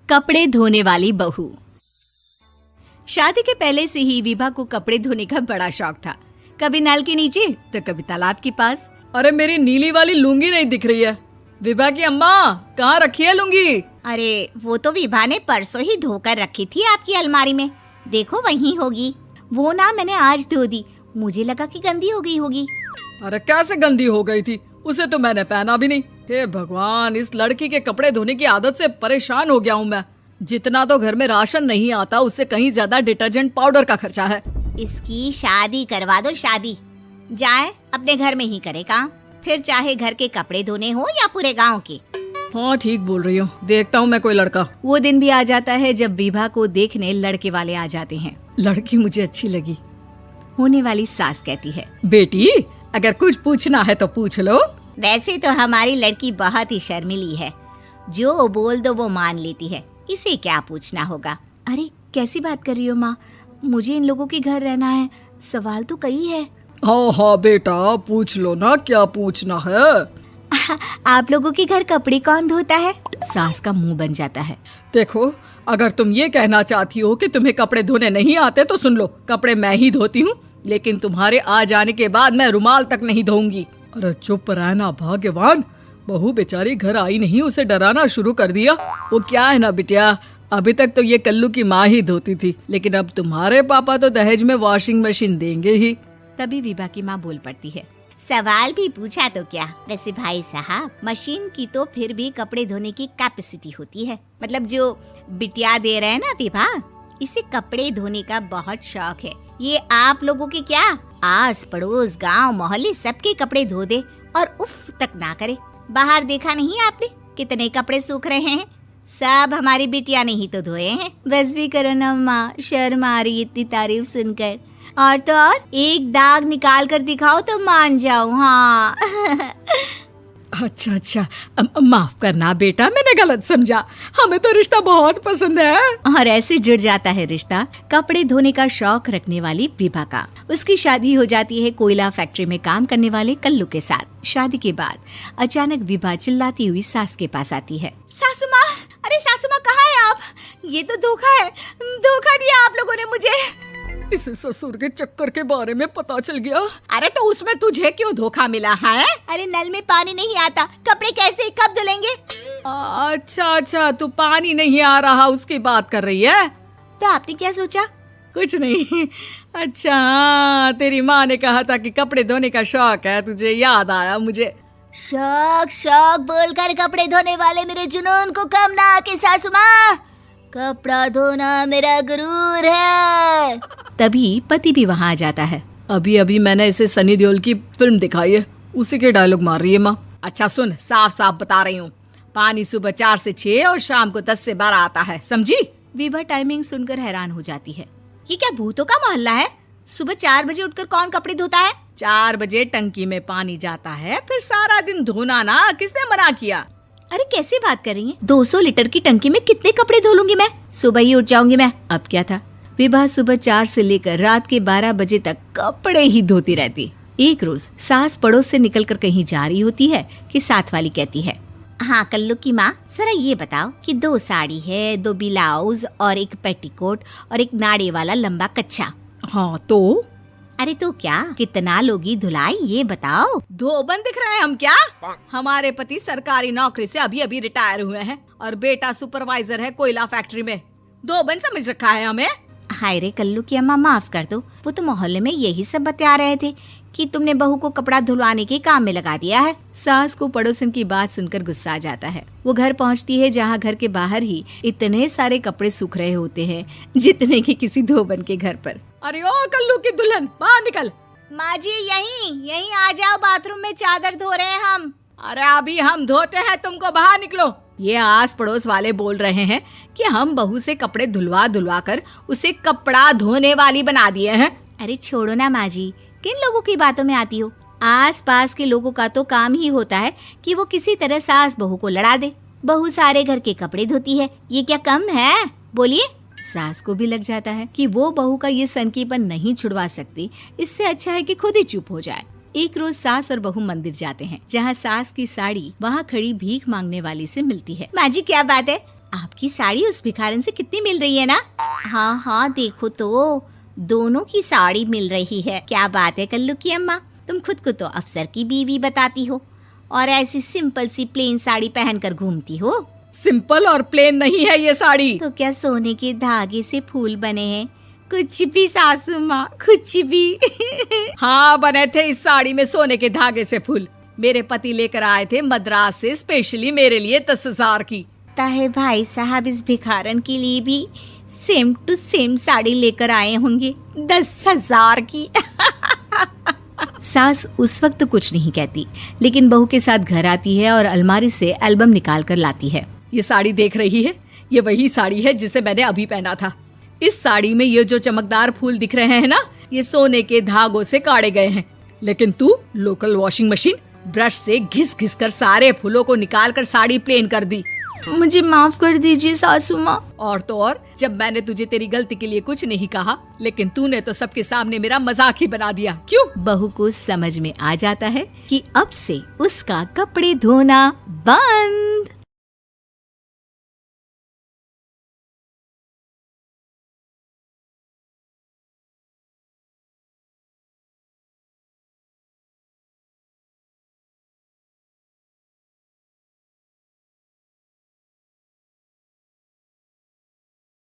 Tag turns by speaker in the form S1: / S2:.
S1: कपड़े धोने वाली बहू। शादी के पहले से ही विभा को कपड़े धोने का बड़ा शौक था। कभी नल के नीचे तो कभी तालाब के पास।
S2: अरे मेरी नीली वाली लुंगी नहीं दिख रही है। विभा की अम्मा, कहाँ रखी है लुंगी?
S3: अरे वो तो विभा ने परसों ही धोकर रखी थी आपकी अलमारी में, देखो वहीं होगी। वो ना मैंने आज धो दी, मुझे लगा कि गंदी हो गई होगी।
S2: अरे कैसे गंदी हो गई थी? उसे तो मैंने पहना भी नहीं। हे भगवान, इस लड़की के कपड़े धोने की आदत से परेशान हो गया हूँ मैं। जितना तो घर में राशन नहीं आता, उससे कहीं ज्यादा डिटर्जेंट पाउडर का खर्चा है।
S3: इसकी शादी करवा दो, शादी जाए अपने घर में ही करे काम, फिर चाहे घर के कपड़े धोने हो या पूरे गांव के।
S2: हाँ ठीक बोल रही हूँ, देखता हूँ मैं कोई लड़का।
S1: वो दिन भी आ जाता है जब विभा को देखने लड़के वाले आ जाते हैं।
S2: लड़की मुझे अच्छी लगी।
S1: होने वाली सास कहती है,
S2: बेटी अगर कुछ पूछना है तो पूछ लो।
S3: वैसे तो हमारी लड़की बहुत ही शर्मीली है, जो बोल दो वो मान लेती है, इसे क्या पूछना होगा।
S1: अरे कैसी बात कर रही हो माँ, मुझे इन लोगों के घर रहना है, सवाल तो कई है।
S2: हाँ हाँ बेटा, पूछ लो ना, क्या पूछना है।
S1: आप लोगों के घर कपड़े कौन धोता है? सास का मुंह बन जाता है।
S2: देखो, अगर तुम ये कहना चाहती हो कि तुम्हें कपड़े धोने नहीं आते तो सुन लो, कपड़े मैं ही धोती हूँ, लेकिन तुम्हारे आ जाने के बाद मैं रुमाल तक नहीं धोऊंगी। अरे चुप रहना भाग्यवान, बहू बेचारी घर आई नहीं, उसे डराना शुरू कर दिया। वो क्या है ना बिटिया, अभी तक तो ये कल्लू की माँ ही धोती थी, लेकिन अब तुम्हारे पापा तो दहेज में वॉशिंग मशीन देंगे ही।
S1: तभी विभा की माँ बोल पड़ती है,
S3: सवाल भी पूछा तो क्या। वैसे भाई साहब, मशीन की तो फिर भी कपड़े धोने की कैपेसिटी होती है। मतलब जो बिटिया दे रहे हैं ना विभा, इसे कपड़े धोने का बहुत शौक है। ये आप लोगों के क्या, आस पड़ोस गांव मोहल्ले सबके कपड़े धो दे और उफ तक ना करे। बाहर देखा नहीं आपने कितने कपड़े सूख रहे हैं? सब हमारी बिटिया ने ही तो धोए हैं।
S1: बस भी करो ना माँ, शर्म आ रही इतनी तारीफ सुनकर। और तो और एक दाग निकाल कर दिखाओ तो मान जाओ। हाँ
S2: अच्छा, माफ करना बेटा, मैंने गलत समझा। हमें तो रिश्ता बहुत पसंद है।
S1: और ऐसे जुड़ जाता है रिश्ता कपड़े धोने का शौक रखने वाली विभा का। उसकी शादी हो जाती है कोयला फैक्ट्री में काम करने वाले कल्लू के साथ। शादी के बाद अचानक विभा चिल्लाती हुई सास के पास आती है।
S3: सासू माँ, अरे सासू माँ कहाँ है आप? ये तो धोखा है, धोखा दिया आप लोगों ने मुझे।
S2: इसे ससुर के चक्कर के बारे में पता चल गया।
S3: अरे तो उसमें तुझे क्यों धोखा मिला है? अरे नल में पानी नहीं आता, कपड़े कैसे कब धुलेंगे?
S2: अच्छा, तू पानी नहीं आ रहा उसकी बात कर रही है।
S3: तो आपने क्या सोचा?
S2: कुछ नहीं। अच्छा, तेरी माँ ने कहा था कि कपड़े धोने का शौक है तुझे, याद आया मुझे।
S3: शौक बोलकर कपड़े धोने वाले मेरे जुनून को कम ना आके सासू माँ, कपड़ा धोना मेरा गुरूर है।
S1: तभी पति भी वहाँ आ जाता है।
S2: अभी मैंने इसे सनी देओल की फिल्म दिखाई है, उसी के डायलॉग मार रही है माँ। अच्छा सुन, साफ साफ बता रही हूँ, पानी सुबह 4 से 6 और शाम को 10 से 12 आता है, समझी?
S1: विभा टाइमिंग सुनकर हैरान हो जाती है।
S3: ये क्या भूतों का मोहल्ला है? सुबह 4 बजे उठकर कौन कपड़े धोता है?
S2: 4 बजे टंकी में पानी जाता है, फिर सारा दिन धोना ना, किसने मना किया?
S1: अरे कैसी बात कर रही हैं? 200 लीटर की टंकी में कितने कपड़े धो लूंगी मैं? सुबह ही उठ जाऊंगी मैं। अब क्या था, विभा सुबह 4 से लेकर रात के 12 बजे तक कपड़े ही धोती रहती। एक रोज सास पड़ोस से निकलकर कहीं जा रही होती है कि साथ वाली कहती है,
S3: हाँ कल्लू की माँ, जरा ये बताओ कि 2 साड़ी है, 2 ब्लाउज और एक पेटीकोट और एक नाड़े वाला लंबा कच्छा।
S2: हाँ तो?
S3: अरे तो क्या, कितना लोगी धुलाई ये बताओ।
S2: धोबन दिख रहे हैं हम क्या? हमारे पति सरकारी नौकरी से अभी रिटायर हुए हैं और बेटा सुपरवाइजर है कोयला फैक्ट्री में। धोबन समझ रखा है हमें?
S3: हाय रे कल्लू की अम्मा, माफ कर दो, वो तो मोहल्ले में यही सब बता रहे थे कि तुमने बहू को कपड़ा धुलवाने के काम में लगा दिया है।
S1: सास को पड़ोसन की बात सुनकर गुस्सा आ जाता है। वो घर पहुंचती है जहां घर के बाहर ही इतने सारे कपड़े सूख रहे होते हैं जितने कि किसी धोबन के घर पर।
S2: अरे ओ कल्लू की दुल्हन, बाहर निकल।
S3: माँ जी यहीं आ जाओ, बाथरूम में चादर धो रहे हैं हम।
S2: अरे अभी हम धोते हैं, तुमको बाहर निकलो। ये आस पड़ोस वाले बोल रहे हैं कि हम बहू से कपड़े धुलवा कर उसे कपड़ा धोने वाली बना दिए हैं।
S1: अरे छोड़ो ना माँ जी, किन लोगों की बातों में आती हो? आस पास के लोगों का तो काम ही होता है कि वो किसी तरह सास बहू को लड़ा दे। बहू सारे घर के कपड़े धोती है, ये क्या कम है? बोलिए। सास को भी लग जाता है कि वो बहू का ये सनकीपन नहीं छुड़वा सकती, इससे अच्छा है कि खुद ही चुप हो जाए। एक रोज सास और बहू मंदिर जाते हैं, जहाँ सास की साड़ी वहाँ खड़ी भीख मांगने वाली से मिलती है।
S3: माँ जी क्या बात है, आपकी साड़ी उस भिखारन से कितनी मिल रही है ना? हाँ हाँ देखो तो, दोनों की साड़ी मिल रही है। क्या बात है कल्लू की अम्मा, तुम खुद को तो अफसर की बीवी बताती हो और ऐसी सिंपल सी प्लेन साड़ी पहनकर घूमती हो।
S2: सिंपल और प्लेन नहीं है ये साड़ी।
S3: तो क्या सोने के धागे से फूल बने हैं? कुछ भी सासू माँ, कुछ भी।
S2: हाँ बने थे इस साड़ी में सोने के धागे से फूल। मेरे पति लेकर आए थे मद्रास से स्पेशली मेरे लिए 10,000 की।
S3: ताहे भाई साहब इस भिखारन के लिए भी सेम टू सेम साड़ी लेकर आए होंगे 10,000 की।
S1: सास उस वक्त तो कुछ नहीं कहती, लेकिन बहू के साथ घर आती है और अलमारी से एल्बम निकाल कर लाती है।
S2: ये साड़ी देख रही है, ये वही साड़ी है जिसे मैंने अभी पहना था। इस साड़ी में ये जो चमकदार फूल दिख रहे हैं ना, ये सोने के धागों से काढ़े गए हैं। लेकिन तू लोकल वॉशिंग मशीन ब्रश से घिस घिस कर सारे फूलों को निकाल कर साड़ी प्लेन कर दी।
S1: मुझे माफ कर दीजिए सासू माँ।
S2: और तो और, जब मैंने तुझे तेरी गलती के लिए कुछ नहीं कहा, लेकिन तूने तो सबके सामने मेरा मजाक ही बना दिया। क्यों?
S1: बहू को समझ में आ जाता है कि अब से उसका कपड़े धोना बंद।